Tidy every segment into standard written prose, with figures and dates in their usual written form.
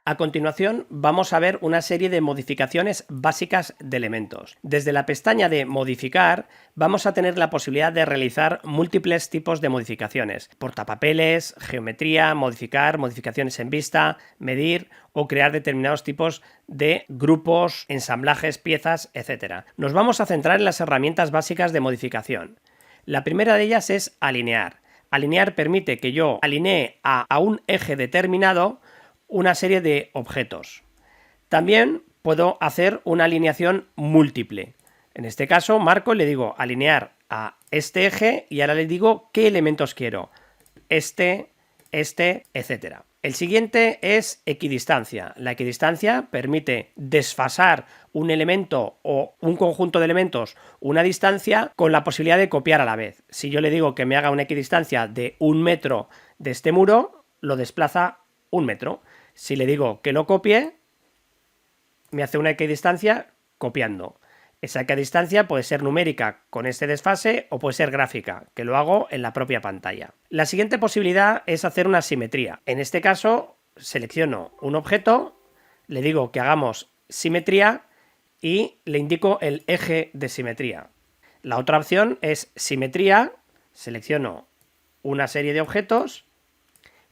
A continuación vamos a ver una serie de modificaciones básicas de elementos. Desde la pestaña de modificar vamos a tener la posibilidad de realizar múltiples tipos de modificaciones: portapapeles, geometría, modificaciones en vista, medir o crear determinados tipos de grupos, ensamblajes, piezas, etc. Nos vamos a centrar en las herramientas básicas de modificación. La primera de ellas es alinear. Alinear permite que yo alinee a un eje determinado una serie de objetos. También puedo hacer una alineación múltiple. En este caso, marco y le digo alinear a este eje y ahora le digo qué elementos quiero. Este, etc. El siguiente es equidistancia. La equidistancia permite desfasar un elemento o un conjunto de elementos una distancia con la posibilidad de copiar a la vez. Si yo le digo que me haga una equidistancia de 1 metro de este muro, lo desplaza 1 metro. Si le digo que lo copie, me hace una equidistancia copiando. Esa equidistancia puede ser numérica con este desfase o puede ser gráfica, que lo hago en la propia pantalla. La siguiente posibilidad es hacer una simetría. En este caso, selecciono un objeto, le digo que hagamos simetría y le indico el eje de simetría. La otra opción es simetría, selecciono una serie de objetos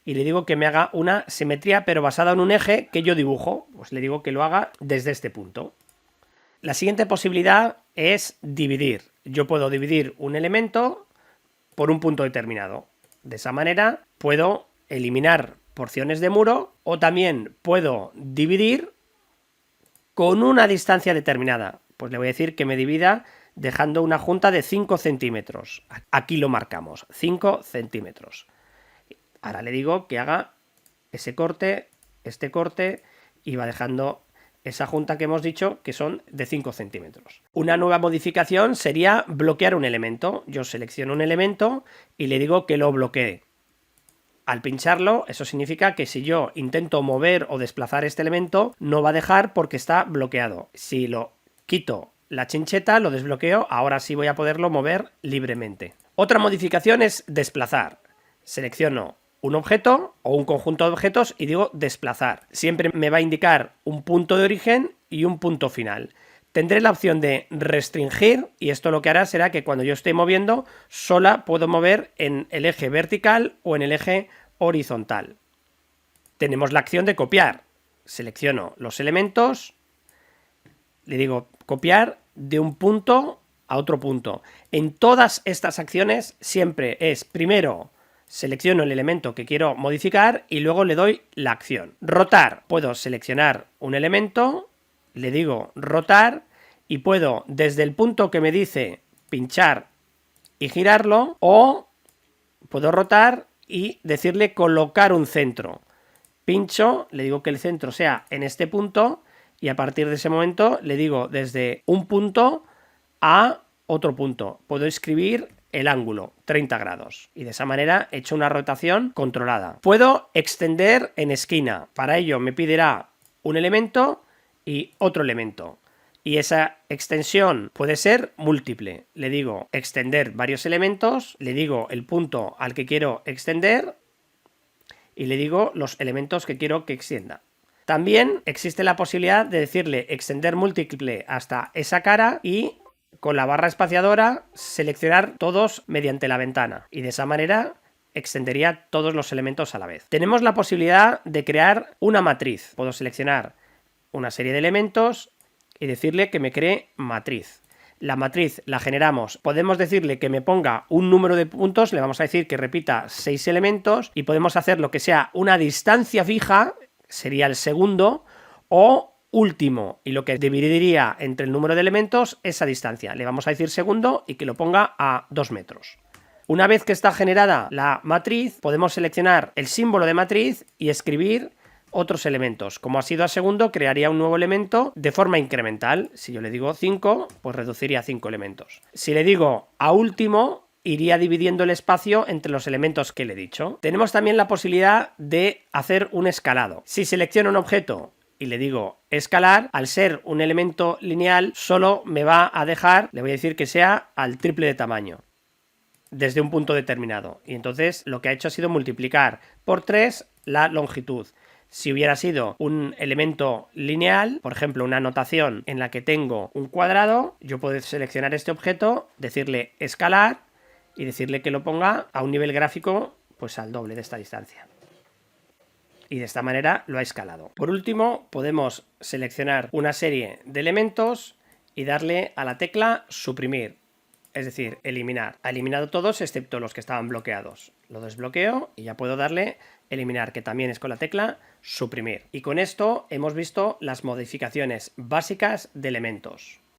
y le digo que me haga una simetría pero basada en un eje que yo dibujo. Pues le digo que lo haga desde este punto. La siguiente posibilidad es dividir. Yo puedo dividir un elemento por un punto determinado. De esa manera puedo eliminar porciones de muro o también puedo dividir con una distancia determinada. Pues le voy a decir que me divida dejando una junta de 5 centímetros. Aquí lo marcamos, 5 centímetros. Ahora le digo que haga ese corte, este corte y va dejando esa junta que hemos dicho que son de 5 centímetros. Una nueva modificación sería bloquear un elemento. Yo selecciono un elemento y le digo que lo bloquee. Al pincharlo, eso significa que si yo intento mover o desplazar este elemento, no va a dejar porque está bloqueado. Si lo quito la chincheta, lo desbloqueo, ahora sí voy a poderlo mover libremente. Otra modificación es desplazar. Selecciono un objeto o un conjunto de objetos y digo desplazar. Siempre me va a indicar un punto de origen y un punto final. Tendré la opción de restringir y esto lo que hará será que cuando yo esté moviendo sola puedo mover en el eje vertical o en el eje horizontal. Tenemos la acción de copiar. Selecciono los elementos, le digo copiar de un punto a otro punto. En todas estas acciones siempre es primero selecciono el elemento que quiero modificar y luego le doy la acción. Rotar. Puedo seleccionar un elemento, le digo rotar y puedo desde el punto que me dice pinchar y girarlo o puedo rotar y decirle colocar un centro. Pincho, le digo que el centro sea en este punto y a partir de ese momento le digo desde un punto a otro punto. Puedo escribir el ángulo, 30 grados. Y de esa manera he hecho una rotación controlada. Puedo extender en esquina. Para ello me pedirá un elemento y otro elemento. Y esa extensión puede ser múltiple. Le digo extender varios elementos, le digo el punto al que quiero extender y le digo los elementos que quiero que extienda. También existe la posibilidad de decirle extender múltiple hasta esa cara y con la barra espaciadora seleccionar todos mediante la ventana y de esa manera extendería todos los elementos a la vez. Tenemos la posibilidad de crear una matriz. Puedo seleccionar una serie de elementos y decirle que me cree matriz. La matriz la generamos. Podemos decirle que me ponga un número de puntos, le vamos a decir que repita 6 elementos y podemos hacer lo que sea una distancia fija, sería el segundo, o último, y lo que dividiría entre el número de elementos esa distancia. Le vamos a decir segundo y que lo ponga a 2 metros. Una vez que está generada la matriz, podemos seleccionar el símbolo de matriz y escribir otros elementos. Como ha sido a segundo, crearía un nuevo elemento de forma incremental. Si yo le digo 5, pues reduciría a 5 elementos. Si le digo a último, iría dividiendo el espacio entre los elementos que le he dicho. Tenemos también la posibilidad de hacer un escalado. Si selecciono un objeto y le digo escalar, al ser un elemento lineal, solo me va a dejar, le voy a decir que sea al triple de tamaño, desde un punto determinado. Y entonces lo que ha hecho ha sido multiplicar por 3 la longitud. Si hubiera sido un elemento lineal, por ejemplo, una anotación en la que tengo un cuadrado, yo puedo seleccionar este objeto, decirle escalar y decirle que lo ponga a un nivel gráfico pues al doble de esta distancia. Y de esta manera lo ha escalado. Por último, podemos seleccionar una serie de elementos y darle a la tecla suprimir, es decir, eliminar. Ha eliminado todos excepto los que estaban bloqueados. Lo desbloqueo y ya puedo darle eliminar, que también es con la tecla suprimir. Y con esto hemos visto las modificaciones básicas de elementos.